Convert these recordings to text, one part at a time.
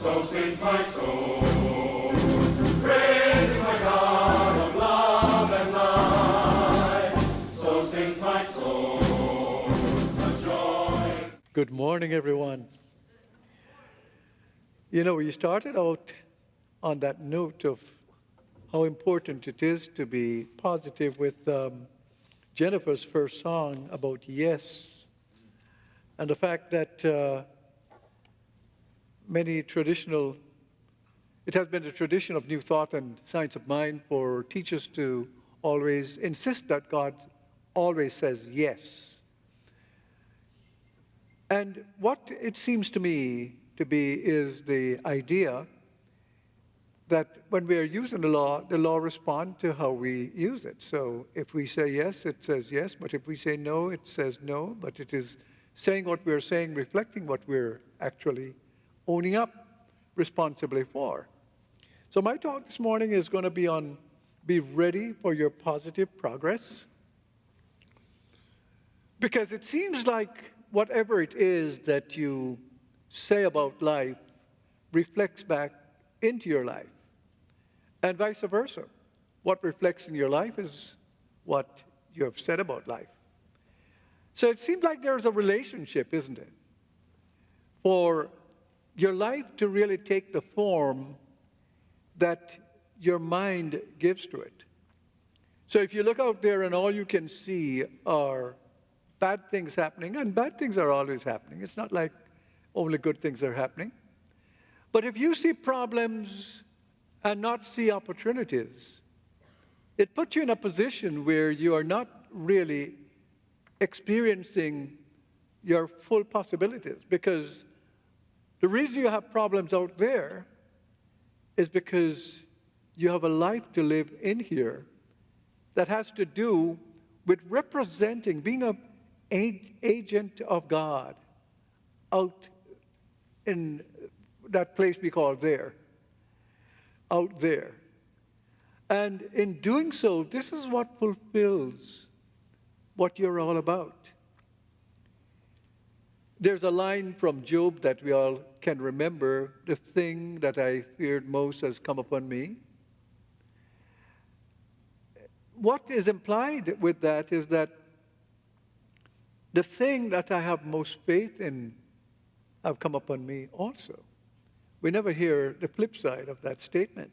So sings my soul. Praise my God of love and life. So sings my soul. The joy. Good morning, everyone. You know, we started out on that note of how important it is to be positive with Jennifer's first song about yes, and the fact that it has been a tradition of New Thought and Science of Mind for teachers to always insist that God always says yes. And what it seems to me to be is the idea that when we are using the law responds to how we use it. So if we say yes, it says yes, but if we say no, it says no, but it is saying what we're saying, reflecting what we're actually owning up responsibly for. So my talk this morning is going to be on be ready for your positive progress. Because it seems like whatever it is that you say about life reflects back into your life, and vice versa. What reflects in your life is what you have said about life. So it seems like there's a relationship, isn't it? For your life to really take the form that your mind gives to it. So if you look out there and all you can see are bad things happening, and bad things are always happening. It's not like only good things are happening. But if you see problems and not see opportunities, it puts you in a position where you are not really experiencing your full possibilities. Because the reason you have problems out there is because you have a life to live in here that has to do with representing, being an agent of God out in that place we call there, out there. And in doing so, this is what fulfills what you're all about. There's a line from Job that we all can remember: the thing that I feared most has come upon me. What is implied with that is that the thing that I have most faith in have come upon me also. We never hear the flip side of that statement.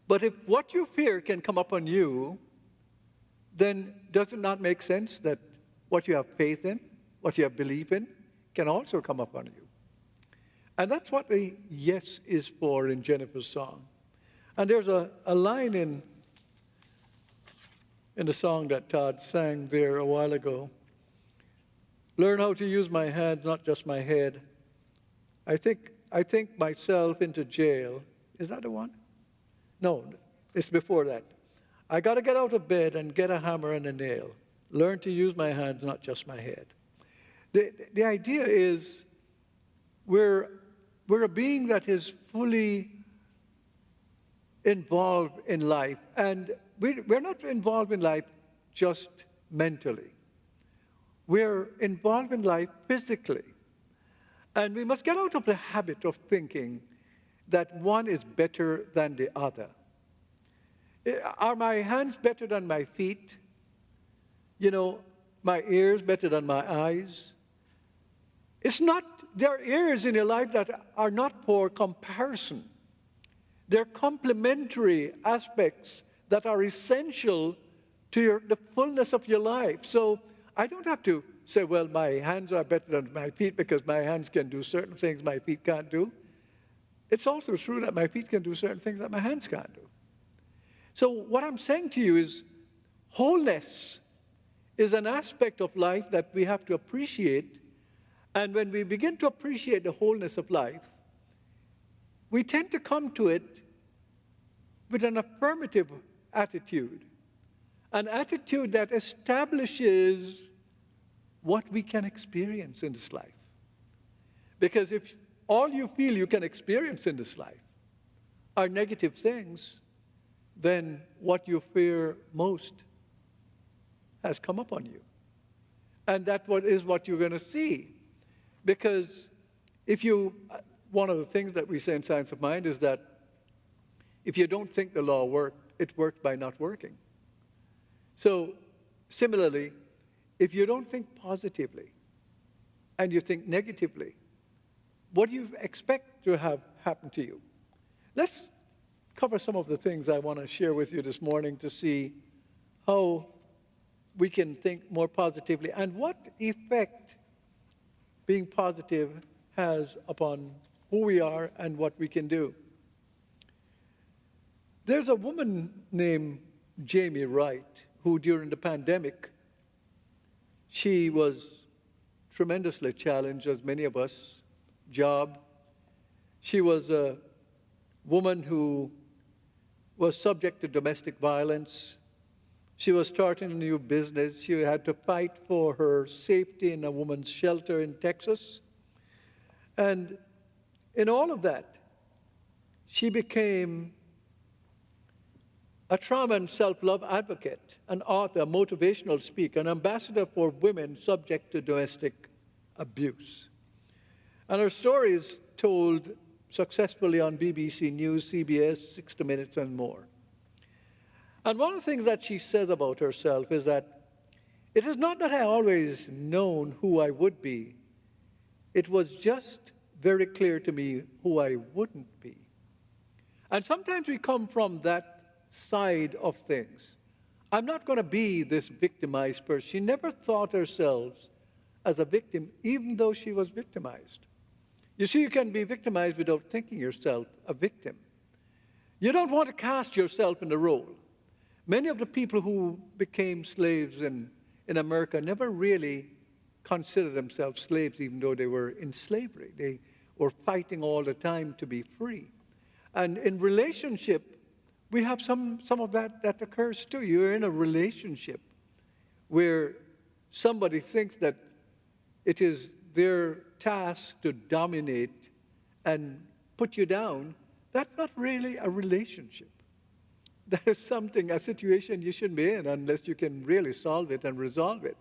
But if what you fear can come upon you, then does it not make sense that what you have faith in, what you have belief in, can also come upon you? And that's what the yes is for in Jennifer's song. And there's a line in the song that Todd sang there a while ago. Learn how to use my hands, not just my head. I think myself into jail. Is that the one? No, it's before that. I got to get out of bed and get a hammer and a nail. Learn to use my hands, not just my head. The idea is we're a being that is fully involved in life. And we're not involved in life just mentally. We're involved in life physically. And we must get out of the habit of thinking that one is better than the other. Are my hands better than my feet? You know, my ears better than my eyes? It's not, there are areas in your life that are not for comparison. They're complementary aspects that are essential to the fullness of your life. So I don't have to say, well, my hands are better than my feet because my hands can do certain things my feet can't do. It's also true that my feet can do certain things that my hands can't do. So what I'm saying to you is wholeness is an aspect of life that we have to appreciate. And when we begin to appreciate the wholeness of life, we tend to come to it with an affirmative attitude, an attitude that establishes what we can experience in this life. Because if all you feel you can experience in this life are negative things, then what you fear most has come upon you. And that is what you're going to see. Because if you, one of the things that we say in Science of Mind is that if you don't think the law worked, it worked by not working. So, similarly, if you don't think positively and you think negatively, what do you expect to have happen to you? Let's cover some of the things I want to share with you this morning to see how we can think more positively and what effect being positive has upon who we are and what we can do. There's a woman named Jamie Wright who, during the pandemic, she was tremendously challenged, as many of us, job. She was a woman who was subject to domestic violence. She was starting a new business. She had to fight for her safety in a woman's shelter in Texas. And in all of that, she became a trauma and self-love advocate, an author, a motivational speaker, an ambassador for women subject to domestic abuse. And her story is told successfully on BBC News, CBS, 60 Minutes, and more. And one of the things that she says about herself is that it is not that I always known who I would be. It was just very clear to me who I wouldn't be. And sometimes we come from that side of things. I'm not going to be this victimized person. She never thought herself as a victim, even though she was victimized. You see, you can be victimized without thinking yourself a victim. You don't want to cast yourself in the role. Many of the people who became slaves in America never really considered themselves slaves, even though they were in slavery. They were fighting all the time to be free. And in relationship, we have some of that occurs too. You're in a relationship where somebody thinks that it is their task to dominate and put you down. That's not really a relationship. That is something, a situation you shouldn't be in unless you can really solve it and resolve it.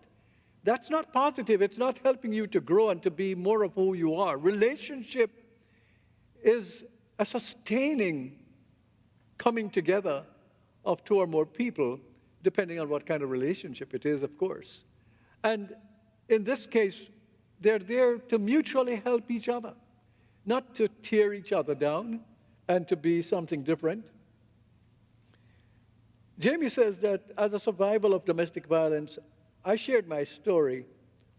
That's not positive. It's not helping you to grow and to be more of who you are. Relationship is a sustaining coming together of two or more people, depending on what kind of relationship it is, of course. And in this case, they're there to mutually help each other, not to tear each other down and to be something different. Jamie says that as a survivor of domestic violence, I shared my story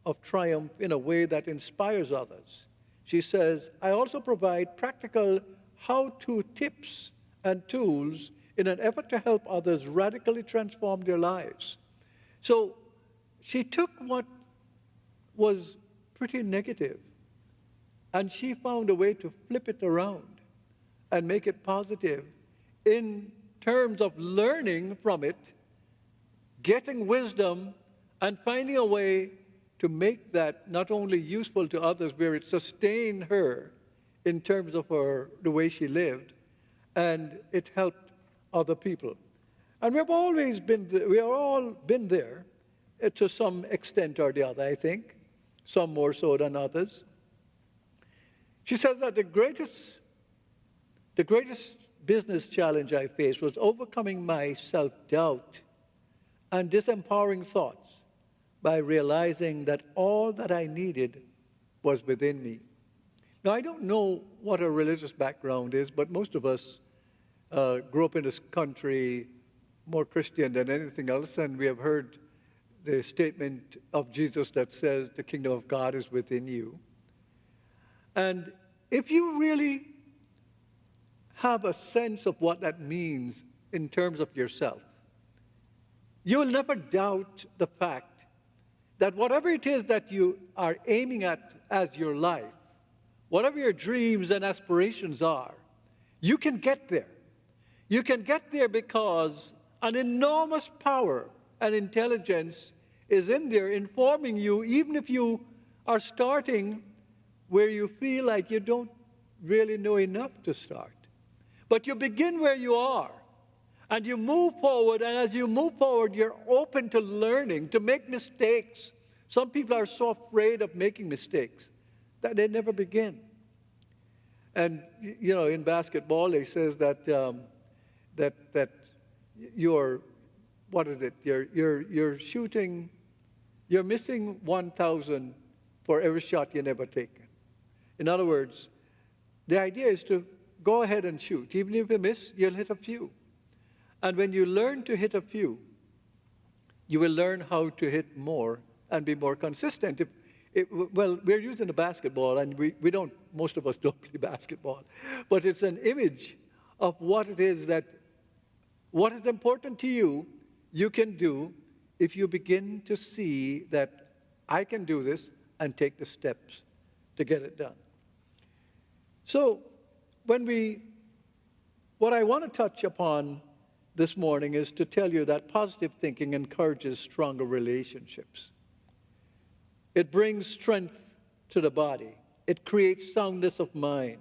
of triumph in a way that inspires others. She says, I also provide practical how-to tips and tools in an effort to help others radically transform their lives. So she took what was pretty negative and she found a way to flip it around and make it positive in terms of learning from it, getting wisdom, and finding a way to make that not only useful to others, where it sustained her in terms of the way she lived, and it helped other people. And we have all been there to some extent or the other, I think, some more so than others. She says that the greatest business challenge I faced was overcoming my self-doubt and disempowering thoughts by realizing that all that I needed was within me. Now, I don't know what her religious background is, but most of us grew up in this country more Christian than anything else, and we have heard the statement of Jesus that says the kingdom of God is within you. And if you really have a sense of what that means in terms of yourself, you will never doubt the fact that whatever it is that you are aiming at as your life, whatever your dreams and aspirations are, you can get there. You can get there because an enormous power and intelligence is in there informing you, even if you are starting where you feel like you don't really know enough to start. But you begin where you are, and you move forward, and as you move forward, you're open to learning, to make mistakes. Some people are so afraid of making mistakes that they never begin. And in basketball, they says that that you're what is it? You're shooting, you're missing 1,000 for every shot you never take. In other words, the idea is to go ahead and shoot. Even if you miss, you'll hit a few. And when you learn to hit a few, you will learn how to hit more and be more consistent. Well, we're using the basketball, and we don't, most of us don't play basketball, but it's an image of what it is that, what is important to you, you can do if you begin to see that I can do this and take the steps to get it done. So, what I want to touch upon this morning is to tell you that positive thinking encourages stronger relationships. It brings strength to the body. It creates soundness of mind.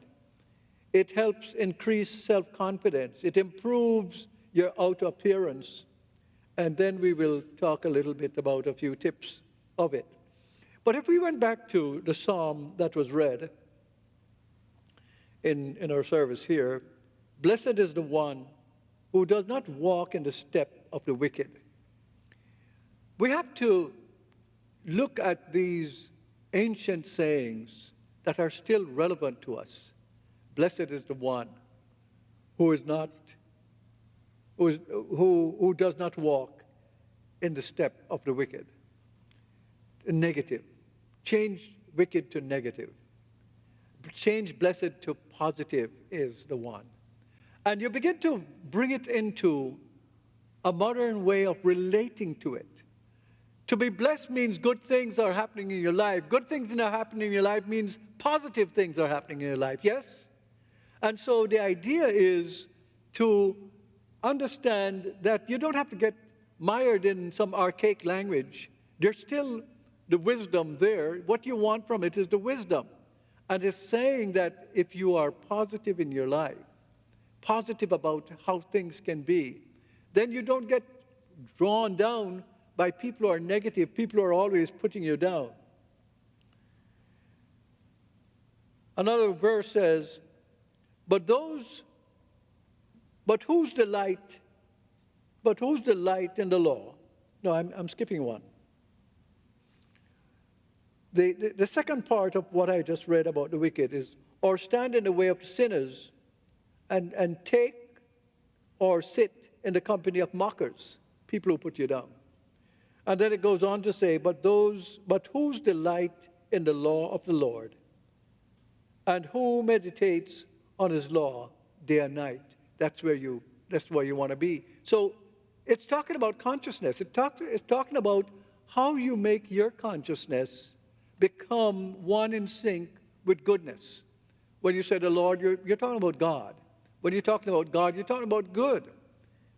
It helps increase self-confidence. It improves your outer appearance. And then we will talk a little bit about a few tips of it. But if we went back to the psalm that was read in our service here, blessed is the one who does not walk in the step of the wicked. We have to look at these ancient sayings that are still relevant to us. Blessed is the one who does not walk in the step of the wicked. Negative. Change wicked to negative. Change blessed to positive is the one. And you begin to bring it into a modern way of relating to it. To be blessed means good things are happening in your life. Good things that are happening in your life means positive things are happening in your life, yes? And so the idea is to understand that you don't have to get mired in some archaic language. There's still the wisdom there. What you want from it is the wisdom. And it's saying that if you are positive in your life, positive about how things can be, then you don't get drawn down by people who are negative, people who are always putting you down. Another verse says, but whose delight in the law? No, I'm skipping one. The second part of what I just read about the wicked is, or stand in the way of the sinners and take or sit in the company of mockers, people who put you down. And then it goes on to say, but whose delight in the law of the Lord, and who meditates on his law day and night. That's where you want to be. So it's talking about consciousness. It's talking about how you make your consciousness become one in sync with goodness. When you say the Lord, you're talking about God. When you're talking about God, you're talking about good.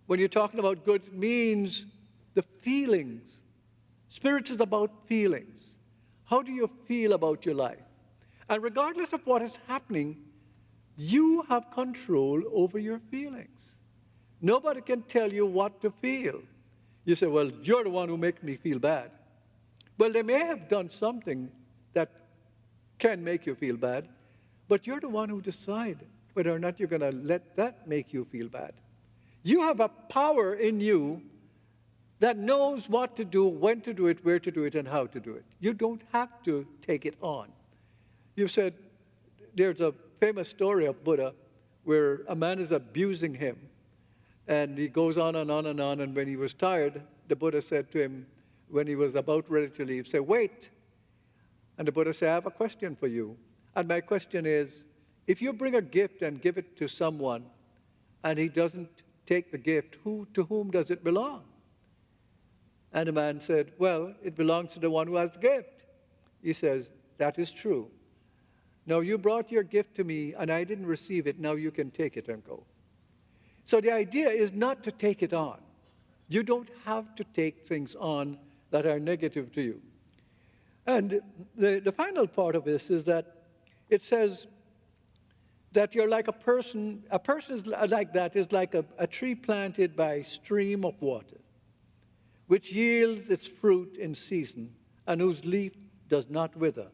When you're talking about good, it means the feelings. Spirit is about feelings. How do you feel about your life? And regardless of what is happening, you have control over your feelings. Nobody can tell you what to feel. You say, well, you're the one who makes me feel bad. Well, they may have done something that can make you feel bad, but you're the one who decides whether or not you're going to let that make you feel bad. You have a power in you that knows what to do, when to do it, where to do it, and how to do it. You don't have to take it on. You said there's a famous story of Buddha where a man is abusing him, and he goes on and on and on, and when he was tired, the Buddha said to him, when he was about ready to leave, say, wait. And the Buddha said, I have a question for you. And my question is, if you bring a gift and give it to someone, and he doesn't take the gift, to whom does it belong? And the man said, well, it belongs to the one who has the gift. He says, that is true. Now, you brought your gift to me, and I didn't receive it. Now you can take it and go. So the idea is not to take it on. You don't have to take things on that are negative to you. And the final part of this is that it says that you're like a person like that is like a tree planted by a stream of water, which yields its fruit in season, and whose leaf does not wither.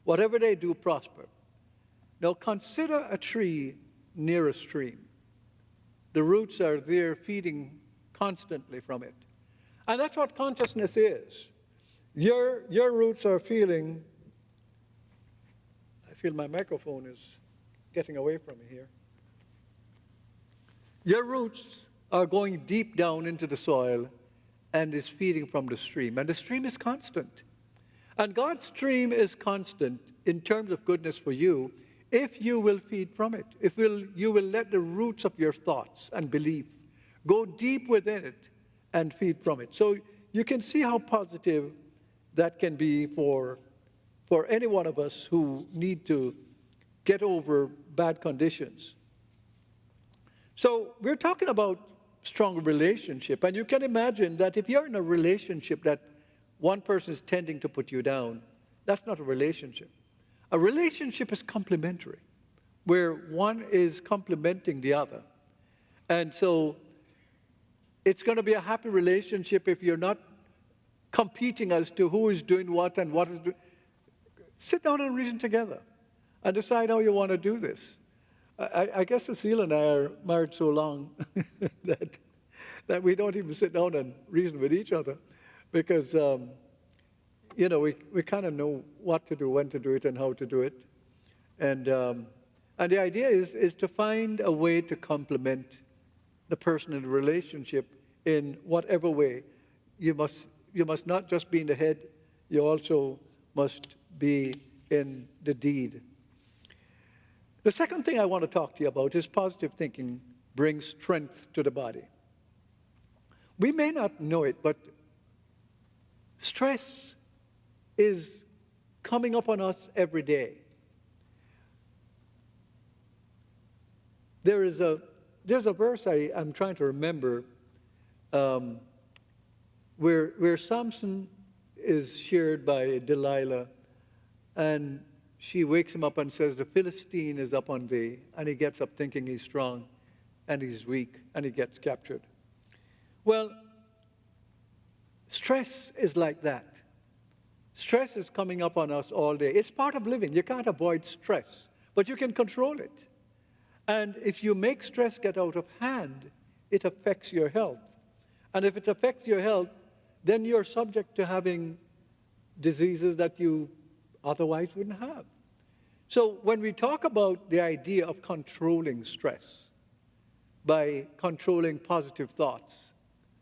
Whatever they do prosper. Now consider a tree near a stream. The roots are there feeding constantly from it. And that's what consciousness is. Your roots are feeling, I feel my microphone is getting away from me here. Your roots are going deep down into the soil and is feeding from the stream. And the stream is constant. And God's stream is constant in terms of goodness for you if you will feed from it, if you will let the roots of your thoughts and belief go deep within it and feed from it. So you can see how positive that can be for any one of us who need to get over bad conditions. So we're talking about strong relationship, and you can imagine that if you're in a relationship that one person is tending to put you down, that's not a relationship. A relationship is complementary, where one is complementing the other. And so it's going to be a happy relationship if you're not competing as to who is doing what and what is doing. Sit down and reason together and decide how you want to do this. I guess Cecile and I are married so long that we don't even sit down and reason with each other because, we kind of know what to do, when to do it, and how to do it. And the idea is to find a way to complement the person in the relationship in whatever way. You must not just be in the head, you also must be in the deed. The second thing I want to talk to you about is positive thinking brings strength to the body. We may not know it, but stress is coming up on us every day. There's a verse I'm trying to remember where Samson is shared by Delilah, and she wakes him up and says, "The Philistine is up on thee," and he gets up thinking he's strong, and he's weak, and he gets captured. Well, stress is like that. Stress is coming up on us all day. It's part of living. You can't avoid stress, but you can control it. And if you make stress get out of hand, it affects your health. And if it affects your health, then you're subject to having diseases that you otherwise wouldn't have. So when we talk about the idea of controlling stress by controlling positive thoughts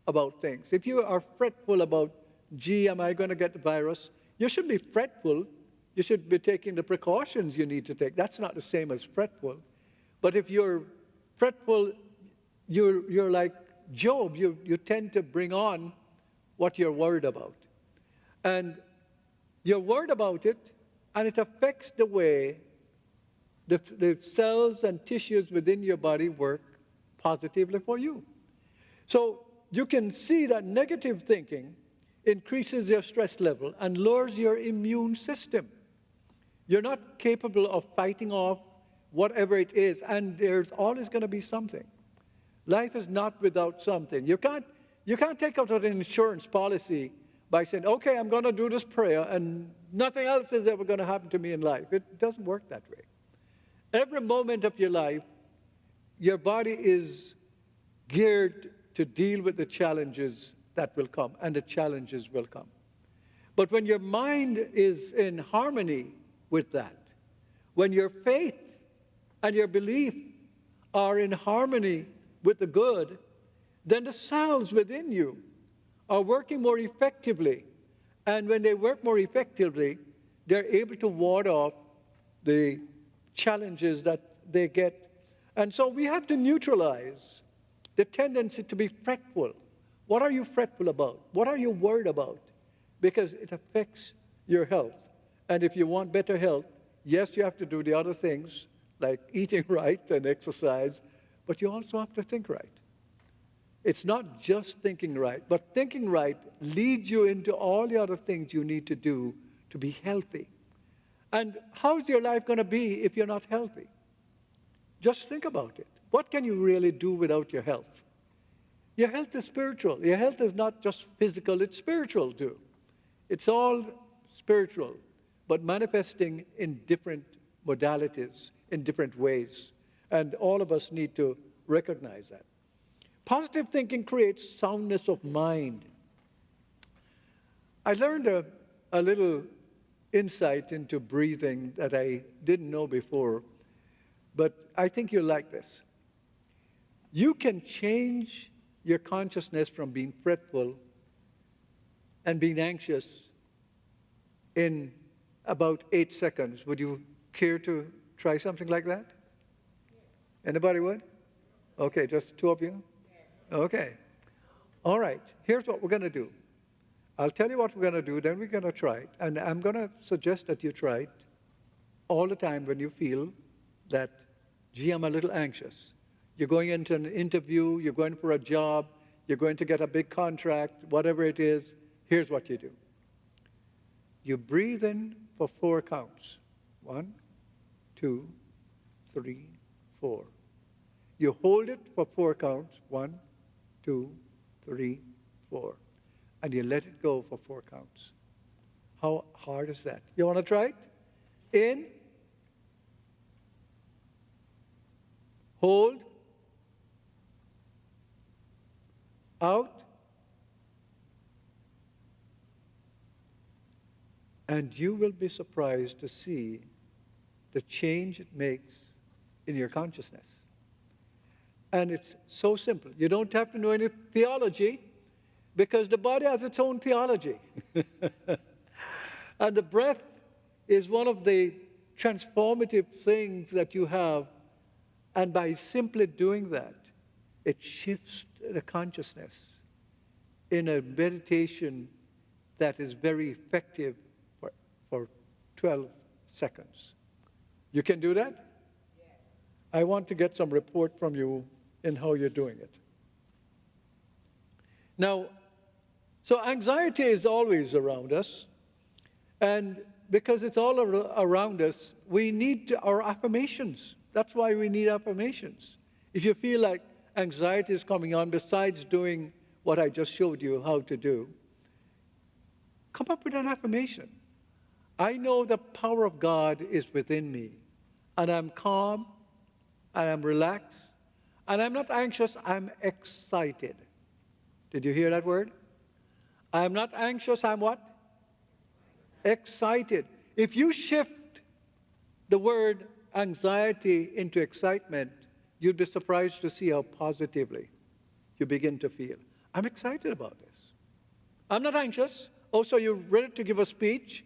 about things, if you are fretful about, gee, am I going to get the virus? You shouldn't be fretful. You should be taking the precautions you need to take. That's not the same as fretful. But if you're fretful, you're like Job. You tend to bring on what you're worried about. And you're worried about it, and it affects the way the cells and tissues within your body work positively for you. So you can see that negative thinking increases your stress level and lowers your immune system. You're not capable of fighting off whatever it is, and there's always going to be something. Life is not without something. You can't take out an insurance policy by saying, okay, I'm going to do this prayer and nothing else is ever going to happen to me in life. It doesn't work that way. Every moment of your life, your body is geared to deal with the challenges that will come, and the challenges will come. But when your mind is in harmony with that, when your faith and your belief are in harmony with the good, then the cells within you are working more effectively. And when they work more effectively, they're able to ward off the challenges that they get. And so we have to neutralize the tendency to be fretful. What are you fretful about? What are you worried about? Because it affects your health. And if you want better health, yes, you have to do the other things, like eating right and exercise, but you also have to think right. It's not just thinking right, but thinking right leads you into all the other things you need to do to be healthy. And how's your life going to be if you're not healthy? Just think about it. What can you really do without your health? Your health is spiritual. Your health is not just physical, it's spiritual too. It's all spiritual, but manifesting in different modalities, in different ways. And all of us need to recognize that. Positive thinking creates soundness of mind. I learned a little insight into breathing that I didn't know before, but I think you'll like this. You can change your consciousness from being fretful and being anxious in about 8 seconds. Would you care to try something like that? Anybody would? Okay, just the two of you? Okay. All right, here's what we're going to do. I'll tell you what we're going to do, then we're going to try it. And I'm going to suggest that you try it all the time when you feel that, gee, I'm a little anxious. You're going into an interview, you're going for a job, you're going to get a big contract, whatever it is, here's what you do. You breathe in for 4 counts. 1, 2, 3, 4. You hold it for 4 counts. 1, 2, 3, 4. And you let it go for 4 counts. How hard is that? You want to try it? In. Hold. Out. And you will be surprised to see the change it makes in your consciousness. And it's so simple. You don't have to know any theology because the body has its own theology. And the breath is one of the transformative things that you have. And by simply doing that, it shifts the consciousness in a meditation that is very effective for 12 seconds. You can do that? Yes. I want to get some report from you in how you're doing it. Now, so anxiety is always around us, and because it's all around us, we need our affirmations. That's why we need affirmations. If you feel like anxiety is coming on, besides doing what I just showed you how to do, come up with an affirmation. I know the power of God is within me, and I'm calm, and I'm relaxed, and I'm not anxious, I'm excited. Did you hear that word? I'm not anxious, I'm what? Excited. If you shift the word anxiety into excitement, you'd be surprised to see how positively you begin to feel. I'm excited about this. I'm not anxious. Oh, so you're ready to give a speech,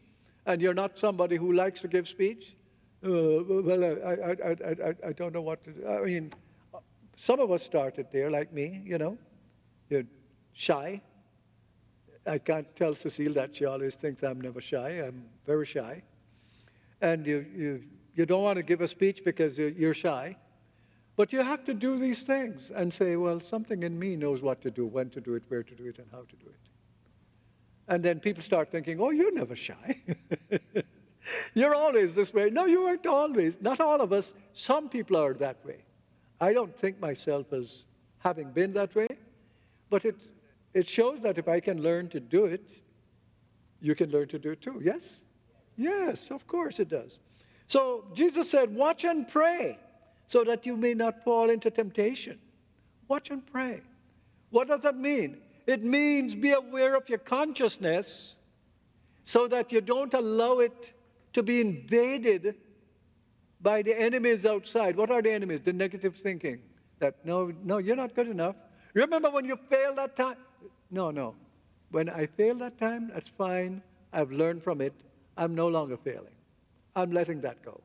and you're not somebody who likes to give speech? Well, I don't know what to do. I mean, some of us started there, like me, you know. You're shy. I can't tell Cecile that. She always thinks I'm never shy. I'm very shy. And you don't want to give a speech because you're shy. But you have to do these things and say, well, something in me knows what to do, when to do it, where to do it, and how to do it. And then people start thinking, oh, you're never shy. You're always this way. No, you aren't always. Not all of us. Some people are that way. I don't think myself as having been that way. But it shows that if I can learn to do it, you can learn to do it too. Yes? Yes, of course it does. So Jesus said, watch and pray so that you may not fall into temptation. Watch and pray. What does that mean? It means be aware of your consciousness so that you don't allow it to be invaded by the enemies outside. What are the enemies? The negative thinking. That, no, you're not good enough. Remember when you failed that time? No. When I failed that time, that's fine. I've learned from it. I'm no longer failing. I'm letting that go.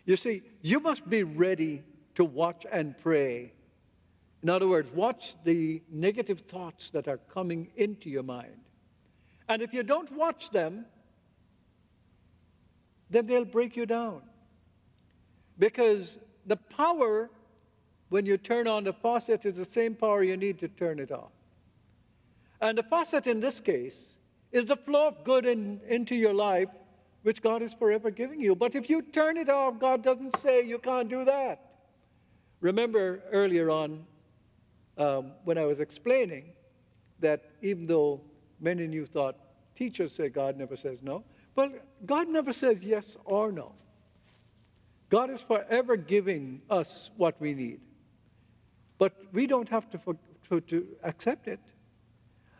You see, you must be ready to watch and pray. In other words, watch the negative thoughts that are coming into your mind. And if you don't watch them, then they'll break you down. Because the power, when you turn on the faucet, is the same power you need to turn it off. And the faucet in this case is the flow of good into your life, which God is forever giving you. But if you turn it off, God doesn't say you can't do that. Remember earlier on, when I was explaining that even though many of you thought teachers say God never says no, well, God never says yes or no. God is forever giving us what we need. But we don't have to accept it.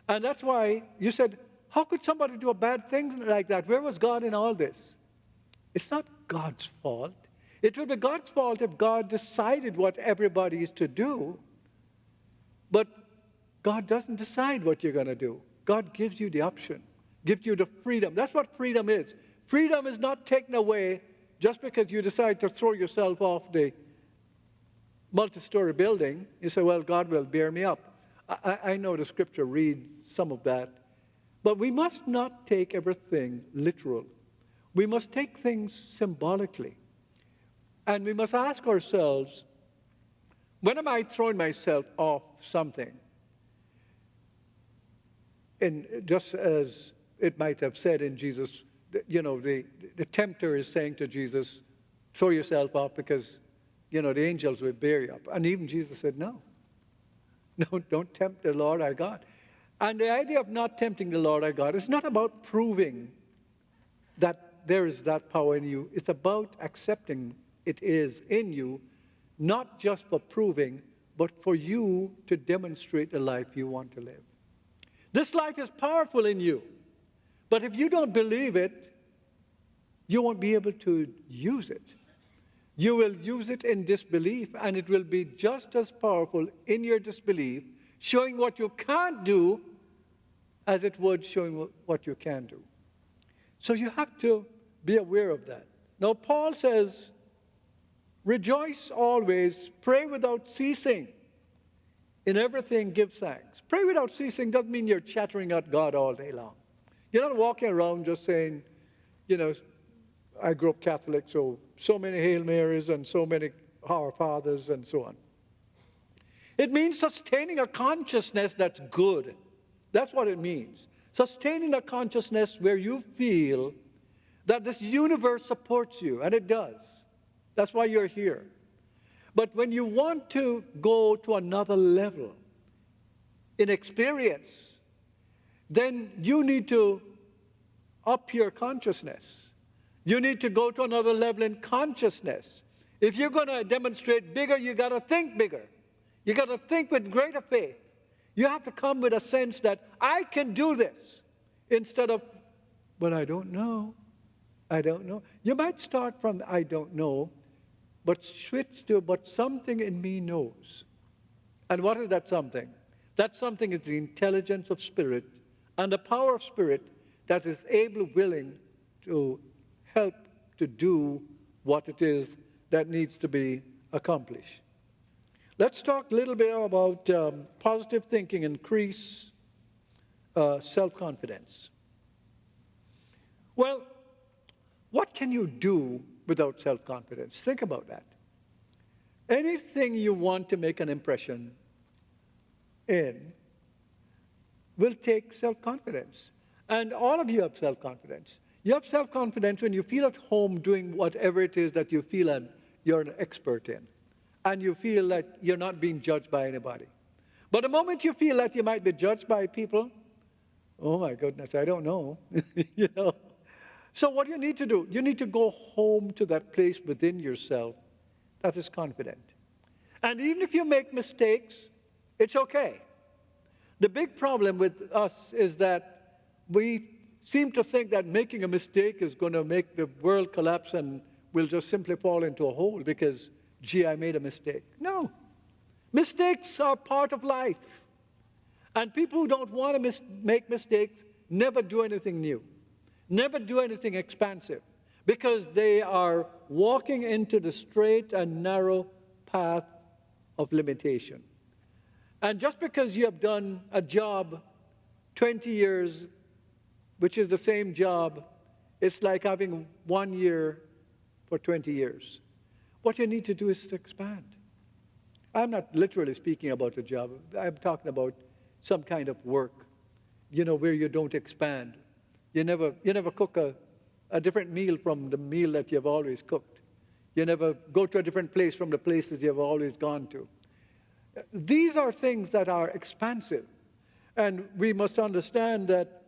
And that's why you said, how could somebody do a bad thing like that? Where was God in all this? It's not God's fault. It would be God's fault if God decided what everybody is to do. But God doesn't decide what you're going to do. God gives you the option, gives you the freedom. That's what freedom is. Freedom is not taken away just because you decide to throw yourself off the multi-story building. You say, well, God will bear me up. I know the scripture reads some of that. But we must not take everything literal. We must take things symbolically. And we must ask ourselves, when am I throwing myself off something? And just as it might have said in Jesus, the tempter is saying to Jesus, throw yourself off because, the angels will bear you up. And even Jesus said, no, don't tempt the Lord our God. And the idea of not tempting the Lord our God is not about proving that there is that power in you. It's about accepting it is in you, not just for proving, but for you to demonstrate the life you want to live. This life is powerful in you. But if you don't believe it, you won't be able to use it. You will use it in disbelief, and it will be just as powerful in your disbelief, showing what you can't do, as it would showing what you can do. So you have to be aware of that. Now, Paul says, rejoice always, pray without ceasing. In everything, give thanks. Pray without ceasing doesn't mean you're chattering at God all day long. You're not walking around just saying, I grew up Catholic, so many Hail Marys and so many Our Fathers and so on. It means sustaining a consciousness that's good. That's what it means. Sustaining a consciousness where you feel that this universe supports you, and it does. That's why you're here. But when you want to go to another level in experience, then you need to up your consciousness. You need to go to another level in consciousness. If you're going to demonstrate bigger, you got to think bigger. You got to think with greater faith. You have to come with a sense that I can do this instead of, but I don't know. I don't know. You might start from I don't know, but switch to but something in me knows. And what is that something? That something is the intelligence of spirit and the power of spirit that is able, willing to help to do what it is that needs to be accomplished. Let's talk a little bit about positive thinking, increase self-confidence. Well, what can you do without self-confidence? Think about that. Anything you want to make an impression in will take self-confidence. And all of you have self-confidence. You have self-confidence when you feel at home doing whatever it is that you feel you're an expert in. And you feel that you're not being judged by anybody. But the moment you feel that you might be judged by people, oh my goodness, I don't know. So what do you need to do? You need to go home to that place within yourself that is confident. And even if you make mistakes, it's okay. The big problem with us is that we seem to think that making a mistake is going to make the world collapse and we'll just simply fall into a hole because, gee, I made a mistake. No. Mistakes are part of life. And people who don't want to make mistakes never do anything new. Never do anything expansive because they are walking into the straight and narrow path of limitation. And just because you have done a job 20 years, which is the same job, it's like having 1 year for 20 years. What you need to do is to expand. I'm not literally speaking about a job. I'm talking about some kind of work, where you don't expand. You never cook a different meal from the meal that you've always cooked. You never go to a different place from the places you've always gone to. These are things that are expansive. And we must understand that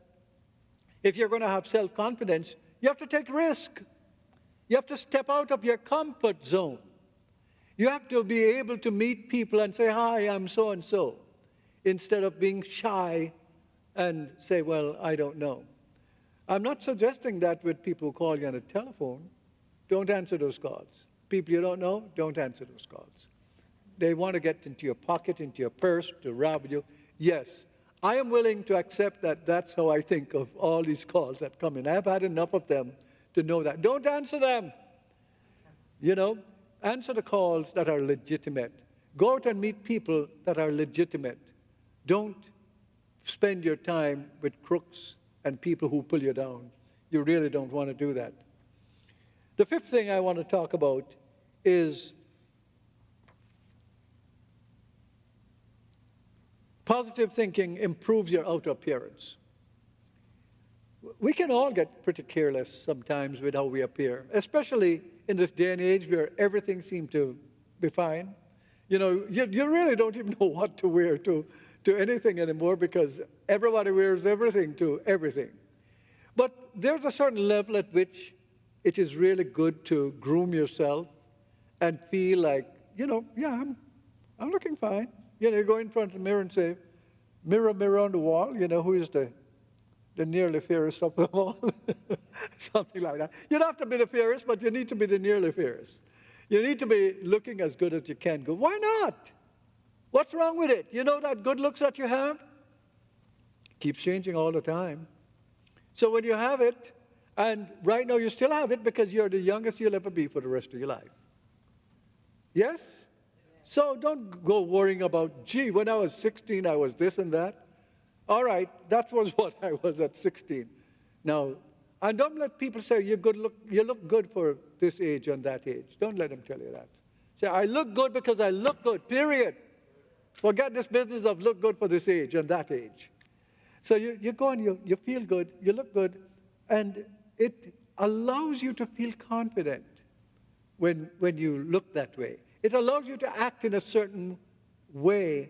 if you're going to have self-confidence, you have to take risk. You have to step out of your comfort zone. You have to be able to meet people and say, hi, I'm so-and-so, instead of being shy and say, well, I don't know. I'm not suggesting that with people who call you on a telephone. Don't answer those calls. People you don't know, don't answer those calls. They want to get into your pocket, into your purse, to rob you. Yes, I am willing to accept that that's how I think of all these calls that come in. I've had enough of them to know that. Don't answer them. Answer the calls that are legitimate. Go out and meet people that are legitimate. Don't spend your time with crooks and people who pull you down. You really don't want to do that. The fifth thing I want to talk about is positive thinking improves your outer appearance. We can all get pretty careless sometimes with how we appear, especially in this day and age where everything seems to be fine. You really don't even know what to wear to anything anymore because everybody wears everything to everything. But there's a certain level at which it is really good to groom yourself and feel like, I'm looking fine. You go in front of the mirror and say, mirror, mirror on the wall, who is the nearly fairest of them all? Something like that. You don't have to be the fairest, but you need to be the nearly fairest. You need to be looking as good as you can go. Why not? What's wrong with it? That good looks that you have keeps changing all the time. So when you have it, and right now you still have it because you're the youngest you'll ever be for the rest of your life. Yes? So don't go worrying about, gee, when I was 16, I was this and that. All right, that was what I was at 16. Now, and don't let people say you look good for this age and that age. Don't let them tell you that. Say, I look good because I look good, period. Forget this business of look good for this age and that age. So you go and you feel good, you look good, and it allows you to feel confident when you look that way. It allows you to act in a certain way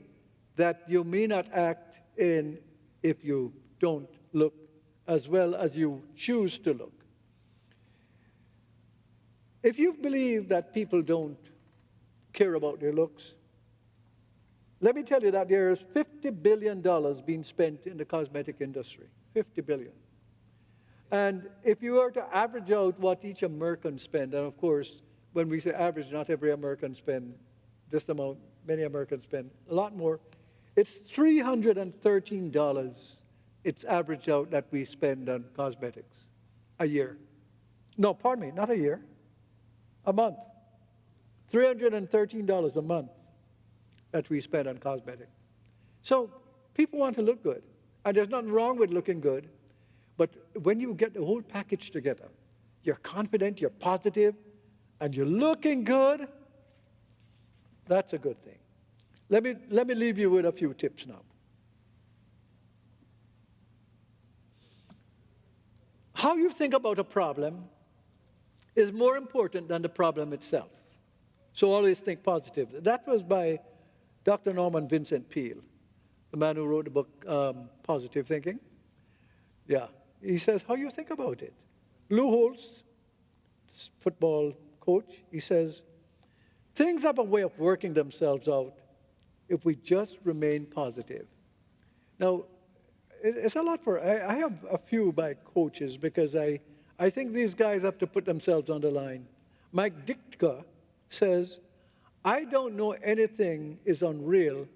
that you may not act in if you don't look as well as you choose to look. If you believe that people don't care about their looks, let me tell you that there is $50 billion being spent in the cosmetic industry. $50 billion. And if you were to average out what each American spends, and of course, when we say average, not every American spends this amount, many Americans spend a lot more. It's $313, it's averaged out that we spend on cosmetics a year. No, pardon me, not a year, a month. $313 a month that we spend on cosmetics. So people want to look good, and there's nothing wrong with looking good, but when you get the whole package together, you're confident, you're positive, and you're looking good, that's a good thing. Let me leave you with a few tips now. How you think about a problem is more important than the problem itself. So always think positively. That was by Dr. Norman Vincent Peale, the man who wrote the book Positive Thinking. Yeah, he says, how you think about it. Lou Holtz, football coach, he says, things have a way of working themselves out if we just remain positive. Now, it's a lot I have a few by coaches because I think these guys have to put themselves on the line. Mike Ditka says, I don't know anything is unreal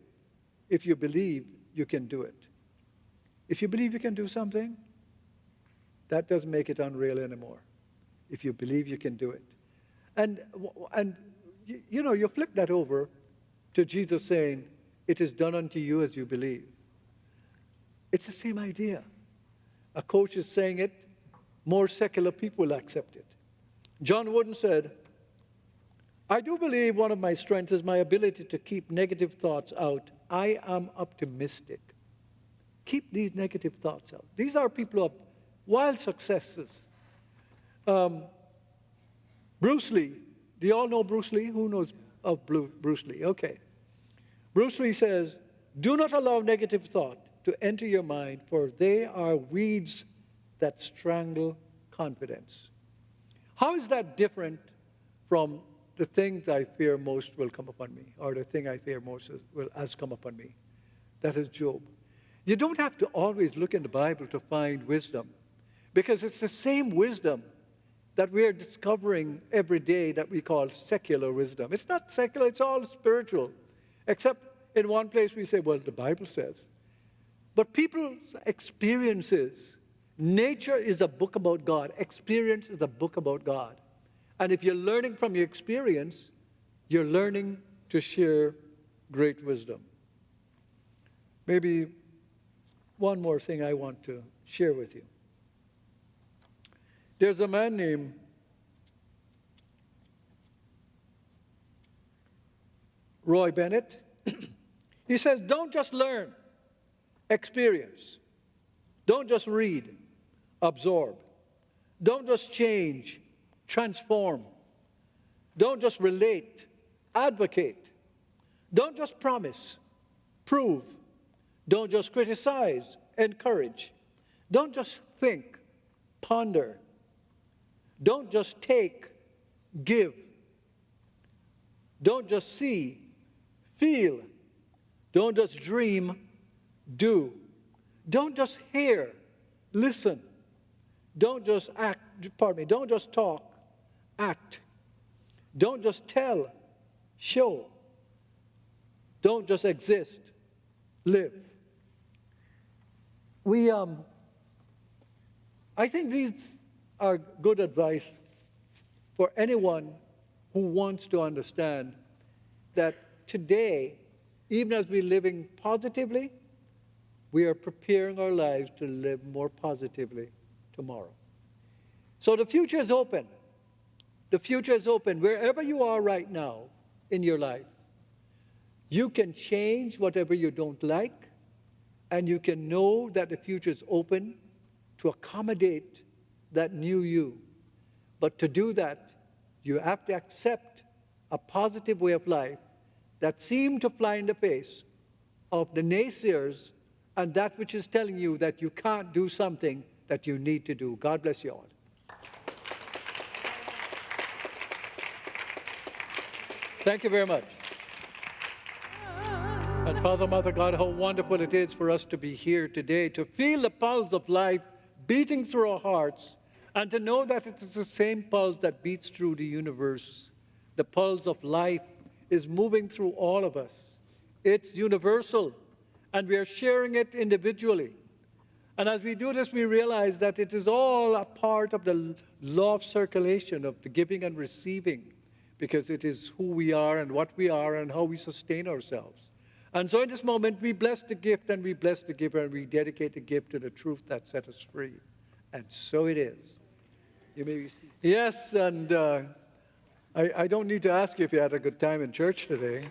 if you believe you can do it. If you believe you can do something, that doesn't make it unreal anymore. If you believe you can do it. And you flip that over to Jesus saying, it is done unto you as you believe. It's the same idea. A coach is saying it, more secular people will accept it. John Wooden said, I do believe one of my strengths is my ability to keep negative thoughts out. I am optimistic. Keep these negative thoughts out. These are people who have wild successes. Bruce Lee. Do you all know Bruce Lee? Who knows of Bruce Lee? Okay. Bruce Lee says, do not allow negative thought to enter your mind, for they are weeds that strangle confidence. How is that different from the things I fear most will come upon me, or the thing I fear most has come upon me? That is Job. You don't have to always look in the Bible to find wisdom, because it's the same wisdom that we are discovering every day that we call secular wisdom. It's not secular, it's all spiritual. Except in one place we say, well, the Bible says. But people's experiences, nature is a book about God. Experience is a book about God. And if you're learning from your experience, you're learning to share great wisdom. Maybe one more thing I want to share with you. There's a man named Roy Bennett. He says, don't just learn, experience. Don't just read, absorb. Don't just change, transform. Don't just relate, advocate. Don't just promise, prove. Don't just criticize, encourage. Don't just think, ponder. Don't just take, give. Don't just see, feel. Don't just dream, do. Don't just hear, listen. Don't just don't just talk, act. Don't just tell, show. Don't just exist, live. I think these are good advice for anyone who wants to understand that today, even as we're living positively, we are preparing our lives to live more positively tomorrow. So the future is open. The future is open. Wherever you are right now in your life, you can change whatever you don't like, and you can know that the future is open to accommodate that new you. But to do that, you have to accept a positive way of life that seems to fly in the face of the naysayers and that which is telling you that you can't do something that you need to do. God bless you all. Thank you very much. And Father, Mother God, how wonderful it is for us to be here today, to feel the pulse of life beating through our hearts, and to know that it is the same pulse that beats through the universe. The pulse of life is moving through all of us. It's universal, and we are sharing it individually. And as we do this, we realize that it is all a part of the law of circulation, of the giving and receiving, because it is who we are and what we are and how we sustain ourselves. And so in this moment, we bless the gift and we bless the giver and we dedicate the gift to the truth that set us free. And so it is. You may be seated. Yes, and I don't need to ask you if you had a good time in church today.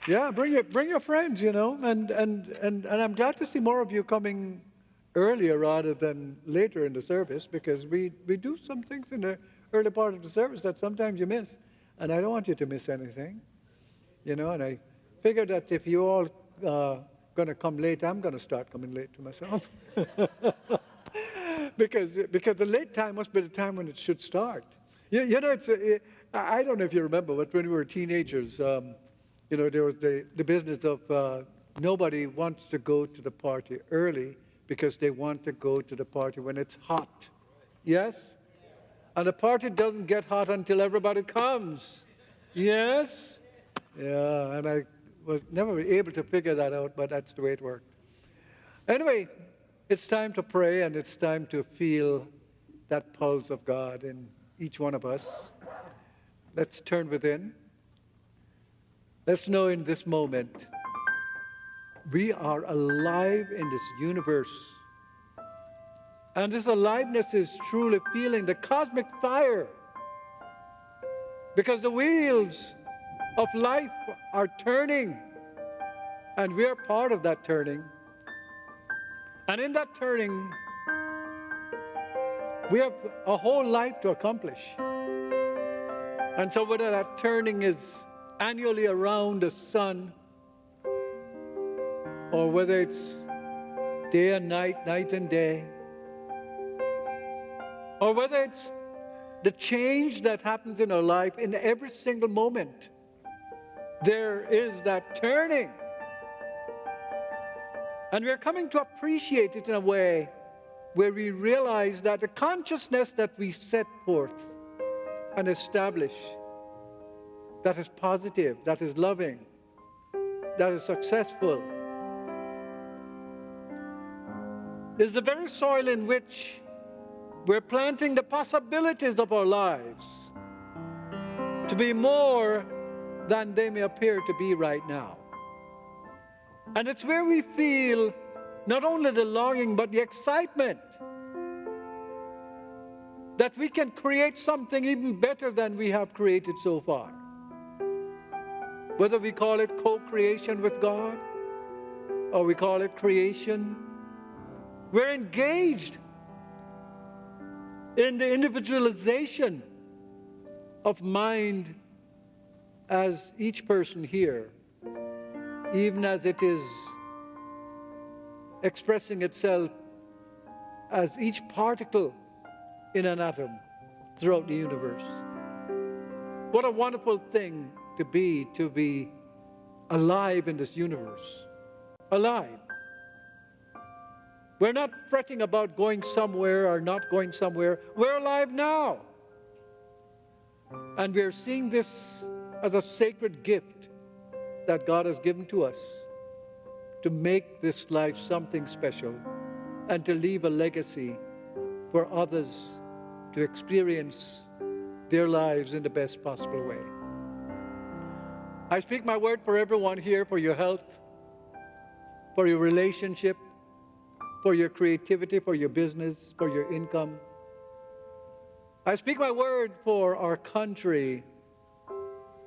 Yeah, bring your friends, you know, and I'm glad to see more of you coming earlier rather than later in the service, because we do some things in the early part of the service that sometimes you miss, and I don't want you to miss anything. You know, and I figured that if you all going to come late, I'm going to start coming late to myself. because the late time must be the time when it should start. You know, I don't know if you remember, but when we were teenagers, you know, there was the business of nobody wants to go to the party early because they want to go to the party when it's hot. Yes? And the party doesn't get hot until everybody comes. Yes? Yeah, and I was never able to figure that out, but that's the way it worked. Anyway, it's time to pray, and it's time to feel that pulse of God in each one of us. Let's turn within. Let's know in this moment, we are alive in this universe. And this aliveness is truly feeling the cosmic fire, because the wheels of life are turning, and we are part of that turning. And in that turning, we have a whole life to accomplish. And so whether that turning is annually around the sun, or whether it's day and night, night and day, or whether it's the change that happens in our life in every single moment, there is that turning. And we're coming to appreciate it in a way where we realize that the consciousness that we set forth and establish, that is positive, that is loving, that is successful, is the very soil in which we're planting the possibilities of our lives to be more than they may appear to be right now. And it's where we feel not only the longing but the excitement that we can create something even better than we have created so far. Whether we call it co-creation with God or we call it creation, we're engaged in the individualization of mind as each person here, even as it is expressing itself as each particle in an atom throughout the universe. What a wonderful thing to be alive in this universe. Alive. We're not fretting about going somewhere or not going somewhere. We're alive now. And we're seeing this as a sacred gift that God has given to us to make this life something special and to leave a legacy for others to experience their lives in the best possible way. I speak my word for everyone here, for your health, for your relationship, for your creativity, for your business, for your income. I speak my word for our country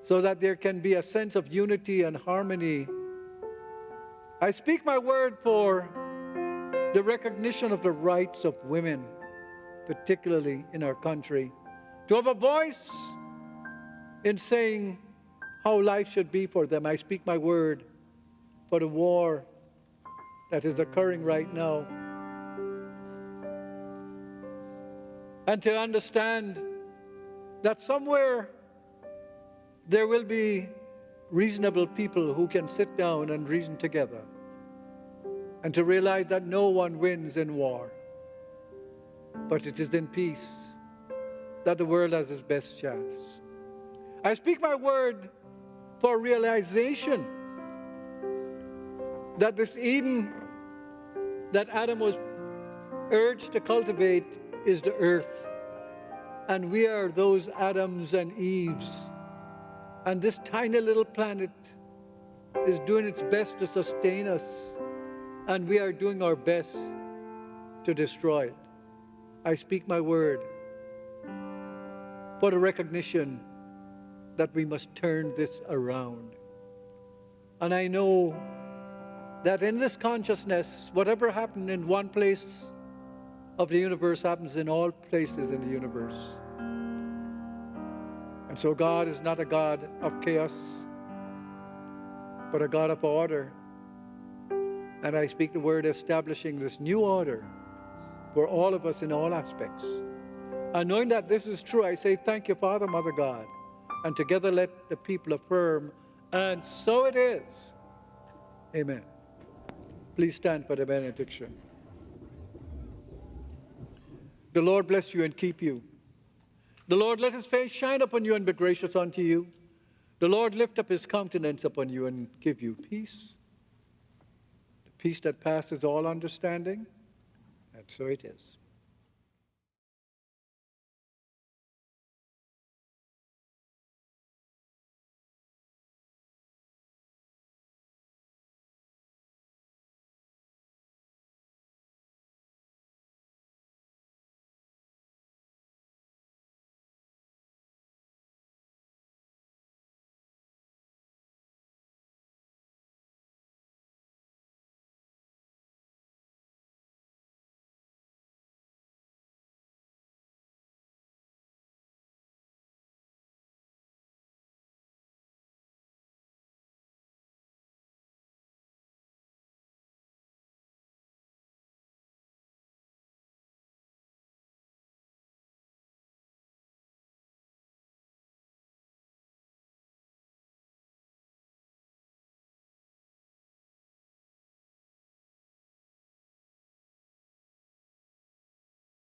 so that there can be a sense of unity and harmony. I speak my word for the recognition of the rights of women, particularly in our country, to have a voice in saying how life should be for them. I speak my word for the war that is occurring right now. And to understand that somewhere there will be reasonable people who can sit down and reason together, and to realize that no one wins in war, but it is in peace that the world has its best chance. I speak my word for realization that this Eden that Adam was urged to cultivate is the earth, and we are those Adams and Eves, and this tiny little planet is doing its best to sustain us, and we are doing our best to destroy it. I speak my word for the recognition that we must turn this around. And I know that in this consciousness, whatever happened in one place of the universe happens in all places in the universe. And so God is not a God of chaos, but a God of order. And I speak the word establishing this new order for all of us in all aspects. And knowing that this is true, I say thank you, Father, Mother God. And together let the people affirm, and so it is. Amen. Please stand for the benediction. The Lord bless you and keep you. The Lord let his face shine upon you and be gracious unto you. The Lord lift up his countenance upon you and give you peace. The peace that passes all understanding. And so it is.